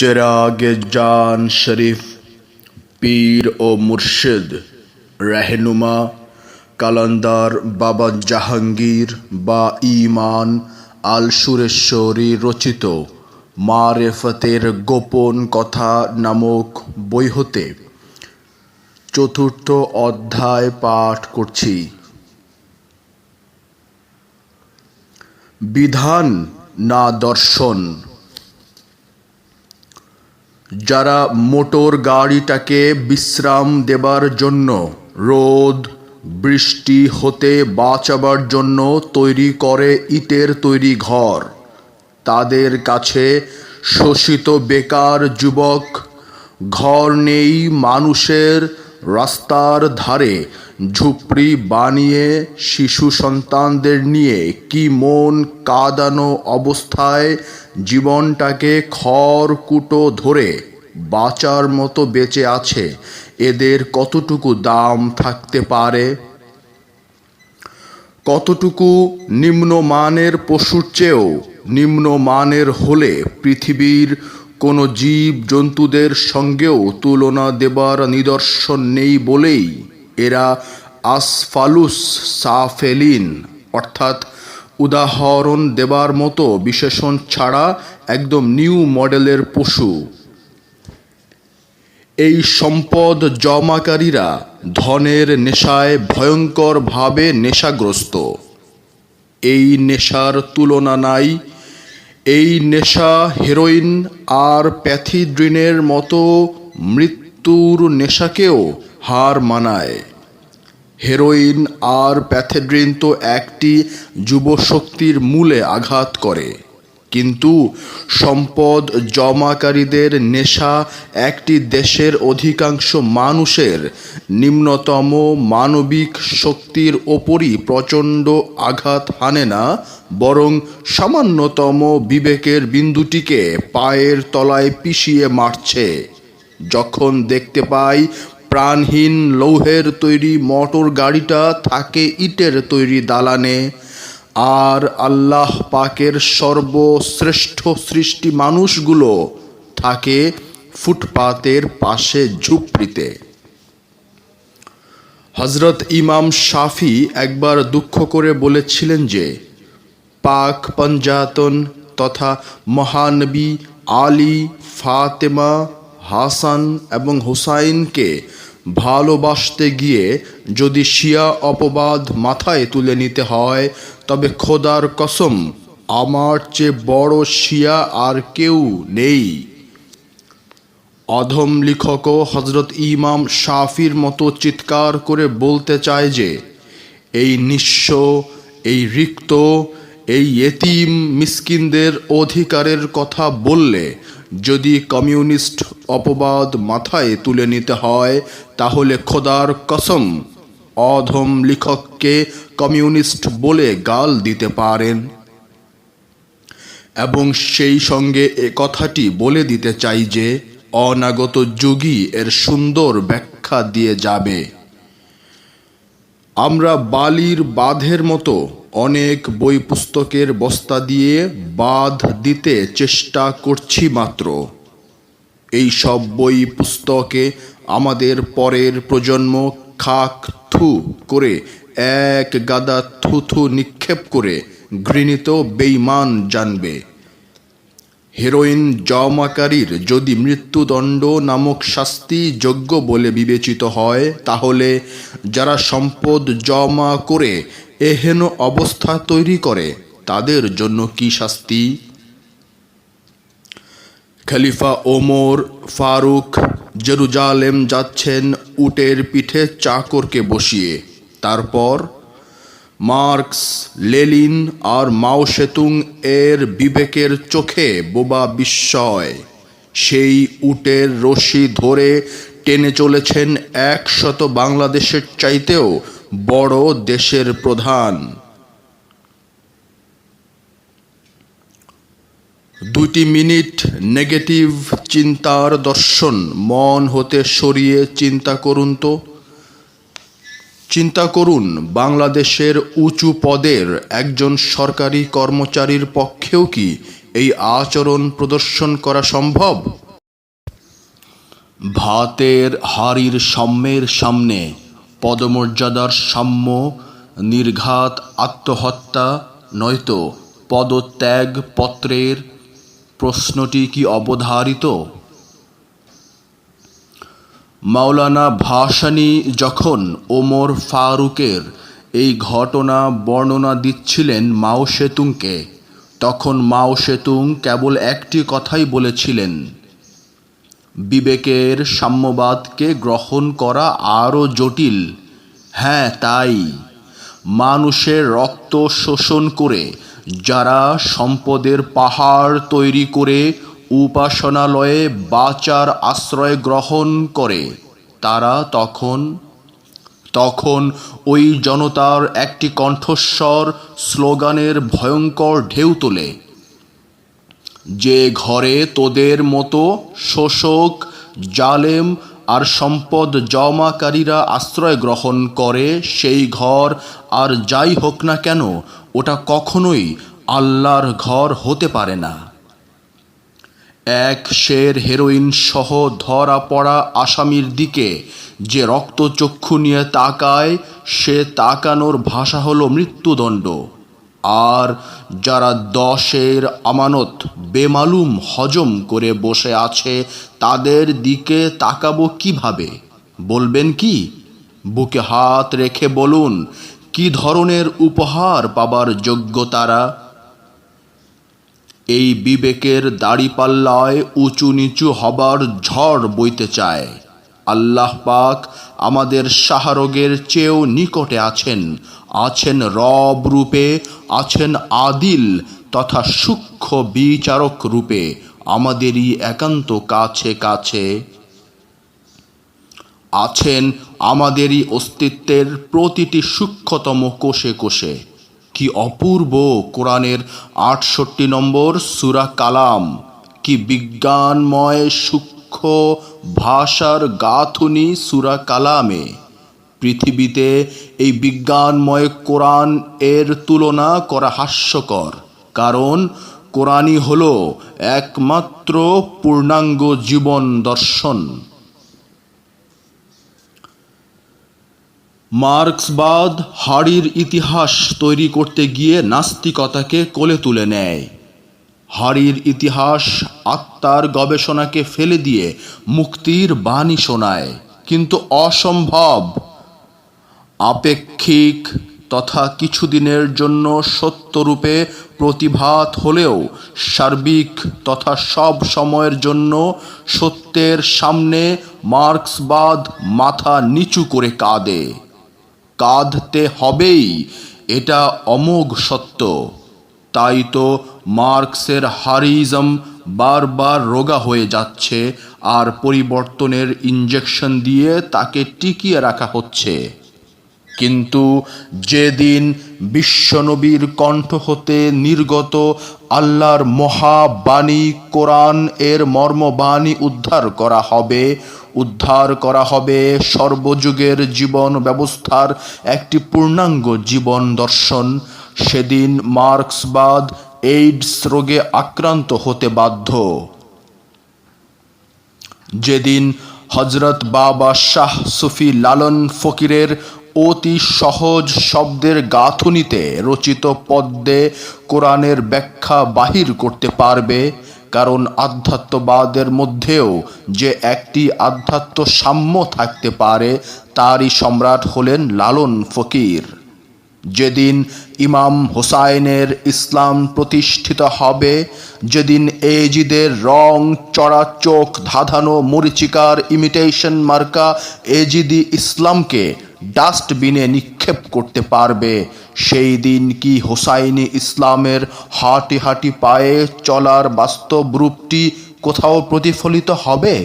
চেরাগে জান শরীফ পীর ও মুর্শিদ रहनुमा কালান্দার বাবা জাহাঙ্গীর বা ঈমান আল সুরেশ্বরী রচিত মারেফতের গোপন কথা নামক বই হতে চতুর্থ অধ্যায় পাঠ করছি। বিধান না দর্শন। যারা মোটর গাড়িটাকে বিশ্রাম দেবার জন্য রোদ বৃষ্টি হতে বাঁচাবার জন্য তৈরি করে ইটের তৈরি ঘর, তাদের কাছে শোষিত বেকার যুবক, ঘর নেই মানুষের, রাস্তার ধারে ঝুপড়ি বানিয়ে শিশু সন্তানদের নিয়ে কি মন কাঁদানো অবস্থায় জীবনটাকে খড়কুটো ধরে বাঁচার মতো বেঁচে আছে, এদের কতটুকু দাম থাকতে পারে? কতটুকু নিম্নমানের পশুর চেয়েও নিম্নমানের হলে পৃথিবীর কোনো জীব জন্তুদের সঙ্গেও তুলনা দেবার নিদর্শন নেই বলেই এরা আসফালুস সাফেলিন অর্থাৎ উদাহরণ দেবার মতো বিশেষণ ছাড়া একদম নিউ মডেলের পশু। এই সম্পদ জমাকারীরা ধনের নেশায় ভয়ঙ্করভাবে নেশাগ্রস্ত। এই নেশার তুলনা নাই। এই নেশা হেরোইন আর প্যাথিড্রিনের মতো মৃত্যুর নেশাকেও হার মানায়। হেরোইন আর প্যাথিড্রিন তো একটি যুবশক্তির মূলে আঘাত করে, কিন্তু সম্পদ জমাকারীদের নেশা একটি দেশের অধিকাংশ মানুষের নিম্নতম মানবিক শক্তির ওপরই প্রচণ্ড আঘাত হানে না, বরং সামান্যতম বিবেকের বিন্দুটিকে পায়ের তলায় পিষিয়ে মারছে। যখন দেখতে পাই প্রাণহীন লৌহের তৈরি মোটর গাড়িটা থাকে ইটের তৈরি দালানে, আর আল্লাহ পাকের সর্বশ্রেষ্ঠ সৃষ্টি মানুষগুলো থাকে ফুটপাতের পাশে ঝুপড়িতে। হজরত ইমাম শাফি একবার দুঃখ করে বলেছিলেন যে পাক পঞ্জাতন তথা মহানবী আলী, ফাতেমা, হাসান এবং হুসাইনকে ভালোবাসতে গিয়ে যদি শিয়া অপবাদ মাথায় তুলে নিতে হয়, তবে খোদার কসম আমার চেয়ে বড় শিয়া আর কেউ নেই। অধম লেখকও হজরত ইমাম শাফির মতো চিৎকার করে বলতে চায় যে এই নিঃস্ব, এই রিক্ত, এই এতিম মিসকিনদের অধিকারের কথা বললে যদি কমিউনিস্ট অপবাদ মাথায় তুলে নিতে হয়, তাহলে খোদার কসম অধম লেখককে কমিউনিস্ট বলে গাল দিতে পারেন। এবং সেই সঙ্গে এ কথাটি বলে দিতে চাই যে অনাগত যুগই এর সুন্দর ব্যাখ্যা দিয়ে যাবে। আমরা বালির বাঁধের মতো অনেক বই পুস্তকের বস্তা দিয়ে বাঁধ দিতে চেষ্টা করছি মাত্র। এই সব বই পুস্তকে আমাদের পরের প্রজন্ম খাক থু করে এক গাদা থুথু নিক্ষেপ করে ঘৃণিত বেঈমান জানবে। হেরোইন জমাকারীর যদি মৃত্যুদণ্ড নামক শাস্তি যোগ্য বলে বিবেচিত হয়, তাহলে যারা সম্পদ জমা করে এহেন অবস্থা তৈরি করে তাদের জন্য কি শাস্তি? খলিফা ওমর ফারুক জেরুজালেম যাচ্ছেন উটের পিঠে চাকরকে বসিয়ে। তারপর মার্কস, লেনিন আর মাও সেতুং এর বিবেকের চোখে বোবা বিস্ময়। সেই উটের রশি ধরে টেনে চলেছেন 100 বাংলাদেশের চাইতেও বড় দেশের প্রধান। 2 মিনিট নেগেটিভ চিন্তার দর্শন মন হতে সরিয়ে চিন্তা করুন তো। চিন্তা করুন বাংলাদেশের উঁচু পদের একজন সরকারি কর্মচারীর পক্ষেও কি এই আচরণ প্রদর্শন করা সম্ভব? ভাতের হাড়ির সাম্যের সামনে পদমর্যাদার সাম্য, নির্ঘাত আত্মহত্যা নয়তো পদত্যাগ পত্রের প্রশ্নটি কি অবধারিত? মাওলানা ভাসানী যখন ওমর ফারুকের এই ঘটনা বর্ণনা দিচ্ছিলেন মাও সেতুংকে, তখন মাও সেতুং কেবল একটি কথাই বলেছিলেন, বিবেকের সাম্যবাদকে গ্রহণ করা আরও জটিল। হ্যাঁ, তাই মানুষের রক্ত শোষণ করে যারা সম্পদের পাহাড় তৈরি করে উপাসনালয়ে বাঁচার আশ্রয় গ্রহণ করে, তারা তখন ওই জনতার একটি কণ্ঠস্বর স্লোগানের ভয়ঙ্কর ঢেউ তোলে, যে ঘরে তোদের মতো শোষক, জালেম আর সম্পদ জমাকারীরা আশ্রয় গ্রহণ করে, সেই ঘর আর যাই হোক না কেন, ওটা কখনোই আল্লাহর ঘর হতে পারে না। এক সের হেরোইন সহ ধরা পড়া আসামির দিকে যে রক্তচক্ষু নিয়ে তাকায়, সে তাকানোর ভাষা হলো মৃত্যুদণ্ড। আর যারা 10-এর আমানত বেমালুম হজম করে বসে আছে, তাদের দিকে তাকাবো কিভাবে? বলবেন কি? বুকে হাত রেখে বলুন, কি ধরনের উপহার পাবার যোগ্য তারা? এই বিবেকের দাড়িপাল্লায় উঁচু নিচু হবার ঝড় বইতে চায়। আল্লাহ পাক আমাদের শাহরগের চেয়েও নিকটে আছেন রব রূপে, আছেন আদিল তথা সূক্ষ্ম বিচারক রূপে, আমাদেরই একান্ত কাছে কাছে আছেন, আমাদেরই অস্তিত্বের প্রতিটি সূক্ষ্মতম কোষে কোষে। কি অপূর্ব কোরআনের 68 নম্বর সূরা কালাম! কি বিজ্ঞানময় সূক্ষ্ম ভাষার গাঁথুনি সূরা কালামে! পৃথিবীতে এই বিজ্ঞানময় কোরআন এর তুলনা করা হাস্যকর, কারণ কোরআনই হলো একমাত্র পূর্ণাঙ্গ জীবন দর্শন। মার্ক্সবাদ হাড়ির ইতিহাস তৈরি করতে গিয়ে নাস্তিকতাকে কোলে তুলে নেয়। হাড়ির ইতিহাস আত্মার গবেষণাকে ফেলে দিয়ে মুক্তির বাণী শোনায়, কিন্তু অসম্ভব। আপেক্ষিক তথা কিছুদিনের জন্য সত্যরূপে প্রতিভাত হলেও সার্বিক তথা সব সময়ের জন্য সত্যের সামনে মার্ক্সবাদ মাথা নিচু করে কাঁদতে হবেই, এটা অমোঘ সত্য। তাই তো মার্ক্সের হারিজম বারবার রোগা হয়ে যাচ্ছে, আর পরিবর্তনের ইঞ্জেকশন দিয়ে তাকে টিকিয়ে রাখা হচ্ছে। কিন্তু যেদিন বিশ্বনবীর কণ্ঠ হতে নির্গত আল্লাহর মহাবাণী কোরআন এর মর্মবাণী উদ্ধার করা হবে সর্বযুগের জীবন ব্যবস্থার একটি পূর্ণাঙ্গ জীবন দর্শন, সেদিন মার্ক্সবাদ এইডস রোগে আক্রান্ত হতে বাধ্য। যেদিন হযরত বাবা শাহ সুফি লালন ফকিরের অতি সহজ শব্দের গাঁথুনিতে রচিত পদ্যে কোরআনের ব্যাখ্যা বাহির করতে পারবে, কারণ আধ্যাত্মবাদের মধ্যেও যে একটি আধ্যাত্ম সাম্য থাকতে পারে, তারই সম্রাট হলেন লালন ফকির। যেদিন ইমাম হোসাইনের ইসলাম প্রতিষ্ঠিত হবে, যেদিন এজিদের রং চড়া চোখ ধাঁধানো মরিচিকার ইমিটেশন মার্কা এজিদি ইসলামকে ডাস্টবিনে নিক্ষেপ করতে পারবে, সেই দিন কি হোসাইনি ইসলামের হাঁটি হাঁটি পায়ে চলার বাস্তব রূপটি কোথাও প্রতিফলিত হবে?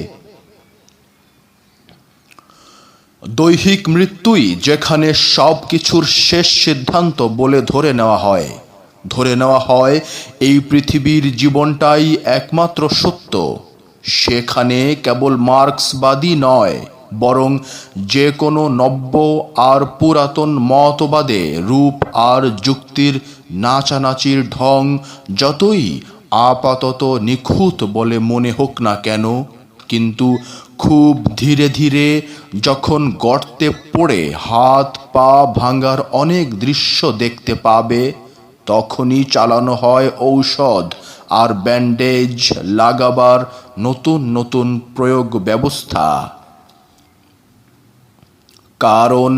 দৈহিক মৃত্যুই যেখানে সব কিছুর শেষ সিদ্ধান্ত বলে ধরে নেওয়া হয় এই পৃথিবীর জীবনটাই একমাত্র সত্য, সেখানে কেবল মার্ক্সবাদী নয়, বরং যে কোনো নব্য আর পুরাতন মতবাদে রূপ আর যুক্তির নাচানাচির ঢং যতই আপাতত নিখুঁত বলে মনে হোক না কেন, কিন্তু খুব ধীরে ধীরে যখন গর্তে পড়ে হাত পা ভাঙার অনেক দৃশ্য দেখতে পাবে, তখনই চালানো হয় ঔষধ আর ব্যান্ডেজ লাগাবার নতুন নতুন প্রয়োগ ব্যবস্থা। কারণ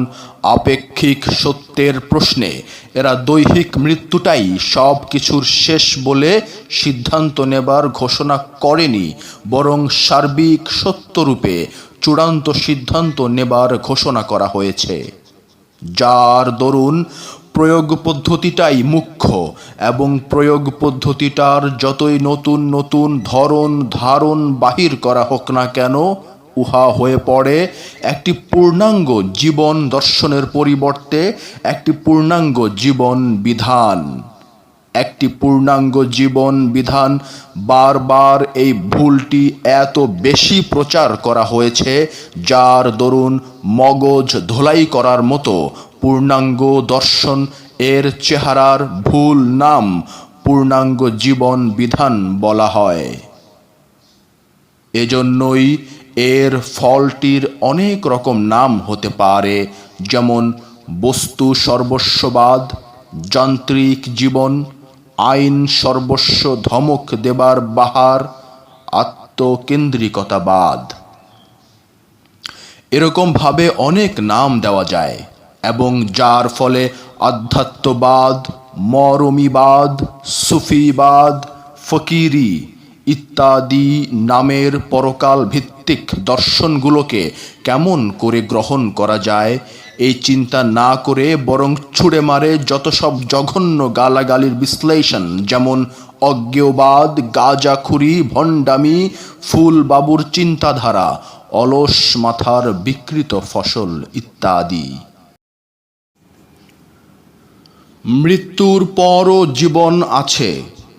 আপেক্ষিক সত্যের প্রশ্নে এরা দৈহিক মৃত্যুটাই সব কিছুর শেষ বলে সিদ্ধান্ত নেবার ঘোষণা করেনি, বরং সার্বিক সত্যরূপে চূড়ান্ত সিদ্ধান্ত নেবার ঘোষণা করা হয়েছে, যার দরুন প্রয়োগ পদ্ধতিটাই মুখ্য এবং প্রয়োগ পদ্ধতিটার যতই নতুন নতুন ধরন ধারণ বাহির করা হোক না কেন, উহা হয়ে পড়ে একটি পূর্ণাঙ্গ জীবন দর্শনের পরিবর্তে একটি পূর্ণাঙ্গ জীবন বিধান। একটি পূর্ণাঙ্গ জীবন বিধান বারবার এই ভুলটি এত বেশি প্রচার করা হয়েছে, যার দরুন মগজ ধোলাই করার মতো পূর্ণাঙ্গ দর্শন এর চেহারার ভুল নাম পূর্ণাঙ্গ জীবন বিধান বলা হয়। এজন্যই এর ফলটির অনেক রকম নাম হতে পারে, যেমন বস্তু সর্বস্ববাদ, যান্ত্রিক জীবন, আইন সর্বস্ব ধমক দেবার বাহার, আত্মকেন্দ্রিকতাবাদ। এরকমভাবে অনেক নাম দেওয়া যায়, এবং যার ফলে আধ্যাত্মবাদ, মরমিবাদ, সুফিবাদ, ফকিরি ইত্যাদি নামের পরকাল ভিত্তিক দর্শনগুলোকে কেমন করে গ্রহণ করা যায় এই চিন্তা না করে বরং ছুঁড়ে মারে যত সব জঘন্য গালাগালির বিশ্লেষণ, যেমন অজ্ঞেয়বাদ, গাঁজাখুরি, ভণ্ডামি, ফুলবাবুর চিন্তাধারা, অলস মাথার বিকৃত ফসল ইত্যাদি। মৃত্যুর পরও জীবন আছে,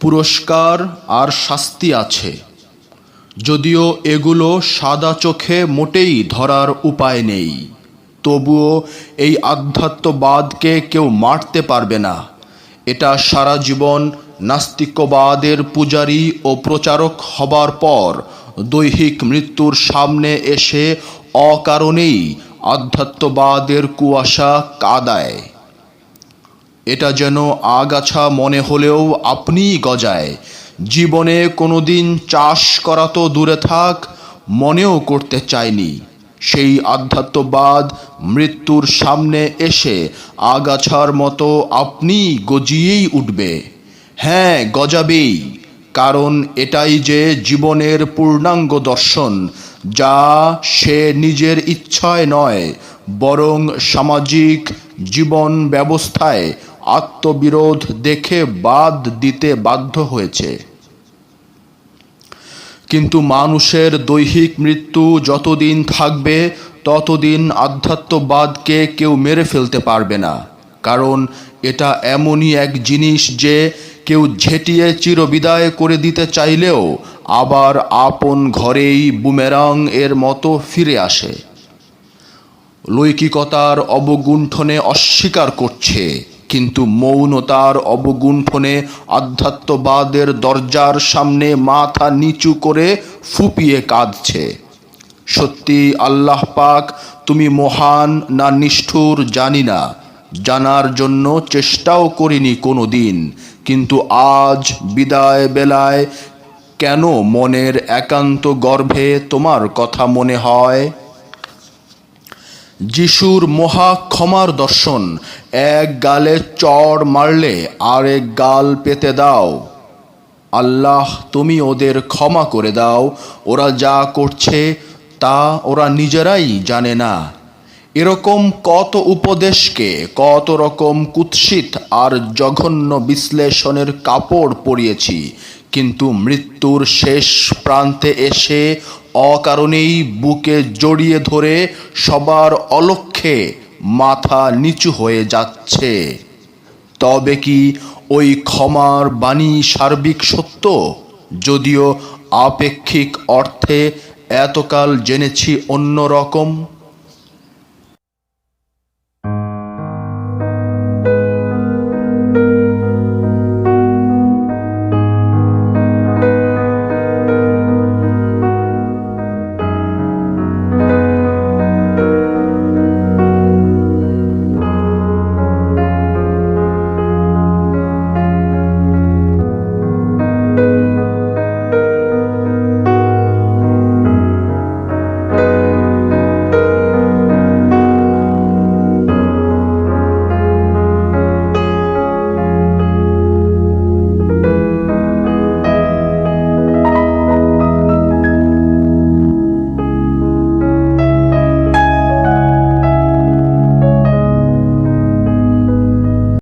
পুরস্কার আর শাস্তি আছে, যদিও এগুলো সাদা চোখে মোটেই ধরার উপায় নেই। তবুও এই আধ্যাত্মবাদকে কেউ মারতে পারবে না। এটা সারা জীবন নাস্তিকবাদের পূজারী ও প্রচারক হবার পর দৈহিক মৃত্যুর সামনে এসে অকারণেই আধ্যাত্মবাদের কুয়াশা কাদায়। এটা যেন আগাছা মনে হলেও আপনিই গজায়। জীবনে কোনোদিন চাষ করা তো দূরে থাক, মনেও করতে চায়নি। সেই আধ্যাত্মবাদ মৃত্যুর সামনে এসে আগাছার মতো আপনিই গজিয়েই উঠবে। হ্যাঁ, গজাবেই, কারণ এটাই যে জীবনের পূর্ণাঙ্গ দর্শন, যা সে নিজের ইচ্ছায় নয়, বরং সামাজিক জীবন ব্যবস্থায় আত্মবিরোধ দেখে বাদ দিতে বাধ্য হয়েছে। কিন্তু মানুষের দৈহিক মৃত্যু যতদিন থাকবে ততদিন আধ্যাত্মবাদকে কেউ মেরে ফেলতে পারবে না, কারণ এটা এমনই এক জিনিস যে কেউ ঝেঁটিয়ে চিরবিদায় করে দিতে চাইলেও আবার আপন ঘরেই বুমেরাং এর মতো ফিরে আসে। লৌকিকতার অবগুণ্ঠনে অস্বীকার করছে, কিন্তু মৌনতার অবগুণ্ঠনে আধ্যাত্মবাদের দরজার সামনে মাথা নিচু করে ফুঁপিয়ে কাঁদছে। সত্যি আল্লাহ পাক তুমি মহান না নিষ্ঠুর জানি না, জানার জন্য চেষ্টাও করিনি কোনো দিন, কিন্তু আজ বিদায় বেলায় কেন মনের একান্ত গর্ভে তোমার কথা মনে হয়। যিশুর মহা ক্ষমার দর্শন, এক গালে চড় মারলে আরেক গাল পেতে দাও। আল্লাহ তুমি ওদের ক্ষমা করে দাও, ওরা যা করছে তা ওরা নিজেরাই জানে না। এরকম কত উপদেশকে কত রকম কুৎসিত আর জঘন্য বিশ্লেষণের কাপড় পরিয়েছি, কিন্তু মৃত্যুর শেষ প্রান্তে এসে অকারণেই বুকে জড়িয়ে ধরে সবার অলক্ষ্যে মাথা নিচু হয়ে যাচ্ছে। তবে কি ওই ক্ষমার বাণী সার্বিক সত্য, যদিও আপেক্ষিক অর্থে এতকাল জেনেছি অন্য রকম।